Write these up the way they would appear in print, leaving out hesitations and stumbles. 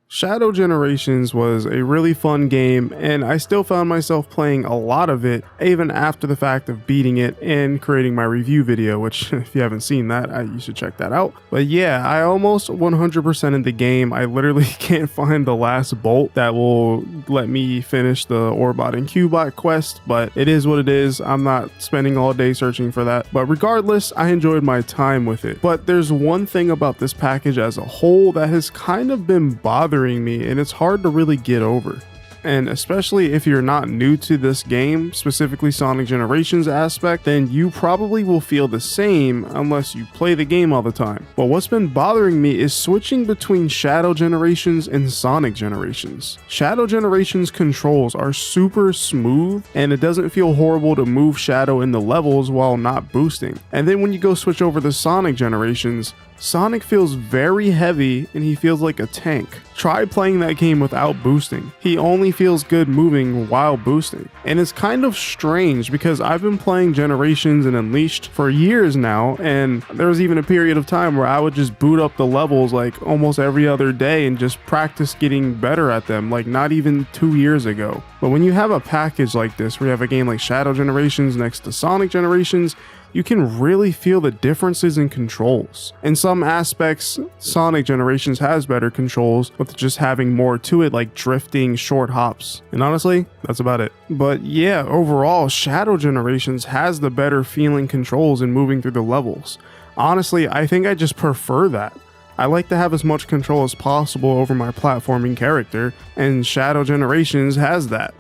Shadow Generations was a really fun game, and I still found myself playing a lot of it even after the fact of beating it and creating my review video, which if you haven't seen that, you should check that out. But yeah, I almost 100% in the game. I literally can't find the last bolt that will let me finish the Orbot and Cubot quest, but it is what it is. I'm not spending all day searching for that. But regardless, I enjoyed my time with it. But there's one thing about this package as a whole that has kind of been bothering me, and it's hard to really get over. And especially if you're not new to this game, specifically Sonic Generations aspect, then you probably will feel the same unless you play the game all the time. But what's been bothering me is switching between Shadow Generations and Sonic Generations. Shadow Generations controls are super smooth, and it doesn't feel horrible to move Shadow in the levels while not boosting. And then when you go switch over to Sonic Generations, Sonic feels very heavy and he feels like a tank. Try playing that game without boosting. He only feels good moving while boosting. And it's kind of strange because I've been playing Generations and Unleashed for years now, and there was even a period of time where I would just boot up the levels like almost every other day and just practice getting better at them, like not even 2 years ago. But when you have a package like this where you have a game like Shadow Generations next to Sonic Generations, you can really feel the differences in controls. In some aspects, Sonic Generations has better controls, with just having more to it, like drifting, short hops. And honestly, that's about it. But yeah, overall, Shadow Generations has the better feeling controls in moving through the levels. Honestly, I think I just prefer that. I like to have as much control as possible over my platforming character, and Shadow Generations has that.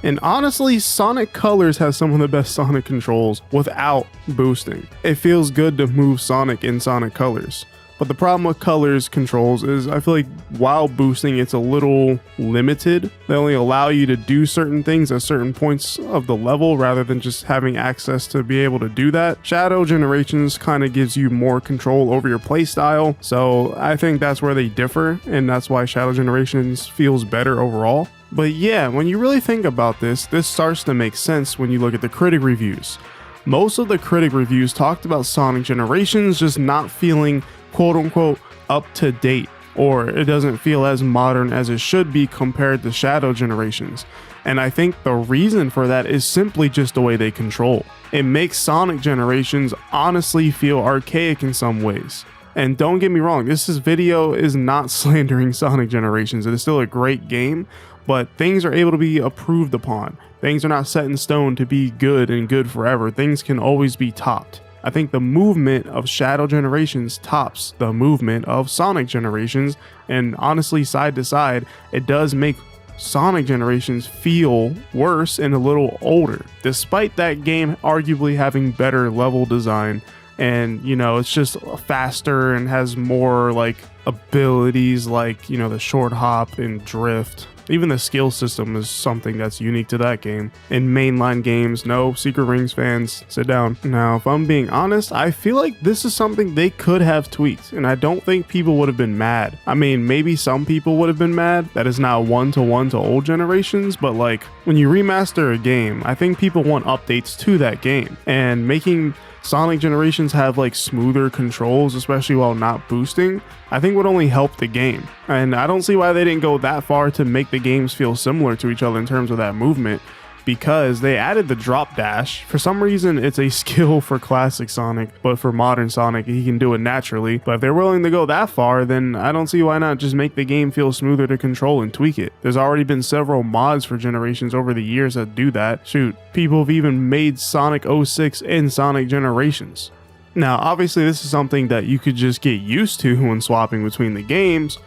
And honestly, Sonic Colors has some of the best Sonic controls without boosting. It feels good to move Sonic in Sonic Colors. But the problem with Colors controls is I feel like while boosting, it's a little limited. They only allow you to do certain things at certain points of the level rather than just having access to be able to do that. Shadow Generations kind of gives you more control over your playstyle. So I think that's where they differ, and that's why Shadow Generations feels better overall. But yeah, when you really think about this starts to make sense when you look at the critic reviews. Most of the critic reviews talked about Sonic Generations just not feeling quote unquote up to date, or it doesn't feel as modern as it should be compared to Shadow Generations. And I think the reason for that is simply just the way they control. It makes Sonic Generations honestly feel archaic in some ways. And don't get me wrong, this video is not slandering Sonic Generations. It is still a great game, but things are able to be improved upon. Things are not set in stone to be good and good forever. Things can always be topped. I think the movement of Shadow Generations tops the movement of Sonic Generations, and honestly, side to side, it does make Sonic Generations feel worse and a little older, despite that game arguably having better level design. And you know, it's just faster and has more like abilities like, you know, the short hop and drift. Even the skill system is something that's unique to that game. In mainline games, no, Secret Rings fans, sit down. Now, if I'm being honest, I feel like this is something they could have tweaked, and I don't think people would have been mad. I mean, maybe some people would have been mad that is now one-to-one to old generations, but like, when you remaster a game, I think people want updates to that game, and making Sonic Generations have like smoother controls, especially while not boosting, I think would only help the game. And I don't see why they didn't go that far to make the games feel similar to each other in terms of that movement, because they added the drop dash. For some reason, it's a skill for classic Sonic, but for modern Sonic, he can do it naturally. But if they're willing to go that far, then I don't see why not just make the game feel smoother to control and tweak it. There's already been several mods for Generations over the years that do that. Shoot, people have even made Sonic 06 in Sonic Generations. Now, obviously, this is something that you could just get used to when swapping between the games,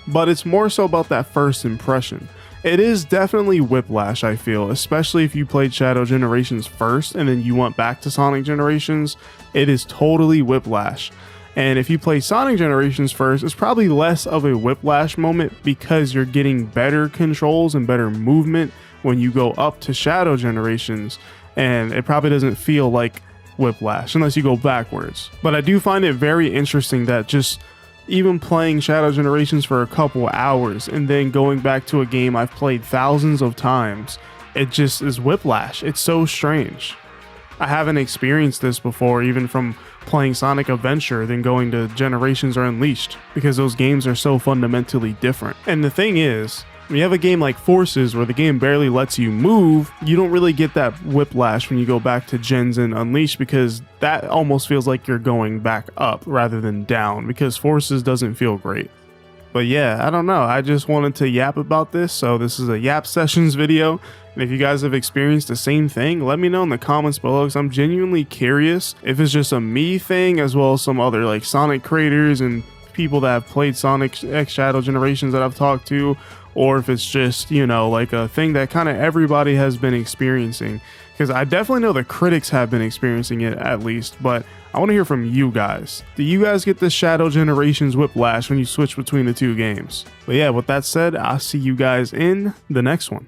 but it's more so about that first impression. It is definitely Whiplash, I feel, especially if you played Shadow Generations first and then you went back to Sonic Generations. It is totally Whiplash. And if you play Sonic Generations first, it's probably less of a Whiplash moment because you're getting better controls and better movement when you go up to Shadow Generations, and it probably doesn't feel like Whiplash unless you go backwards. But I do find it very interesting that just even playing Shadow Generations for a couple hours and then going back to a game I've played thousands of times, it just is Whiplash. It's so strange. I haven't experienced this before, even from playing Sonic Adventure than going to Generations or Unleashed, because those games are so fundamentally different. And the thing is, when you have a game like Forces where the game barely lets you move, you don't really get that whiplash when you go back to Gens and Unleashed, because that almost feels like you're going back up rather than down, because Forces doesn't feel great. But yeah, I don't know, I just wanted to yap about this, so this is a Yap Sessions video. And if you guys have experienced the same thing, let me know in the comments below, because I'm genuinely curious if it's just a me thing, as well as some other like Sonic creators and people that have played Sonic X Shadow Generations that I've talked to, or if it's just, you know, like a thing that kind of everybody has been experiencing. Because I definitely know the critics have been experiencing it at least, but I want to hear from you guys. Do you guys get the Shadow Generations whiplash when you switch between the two games? But yeah, with that said, I'll see you guys in the next one.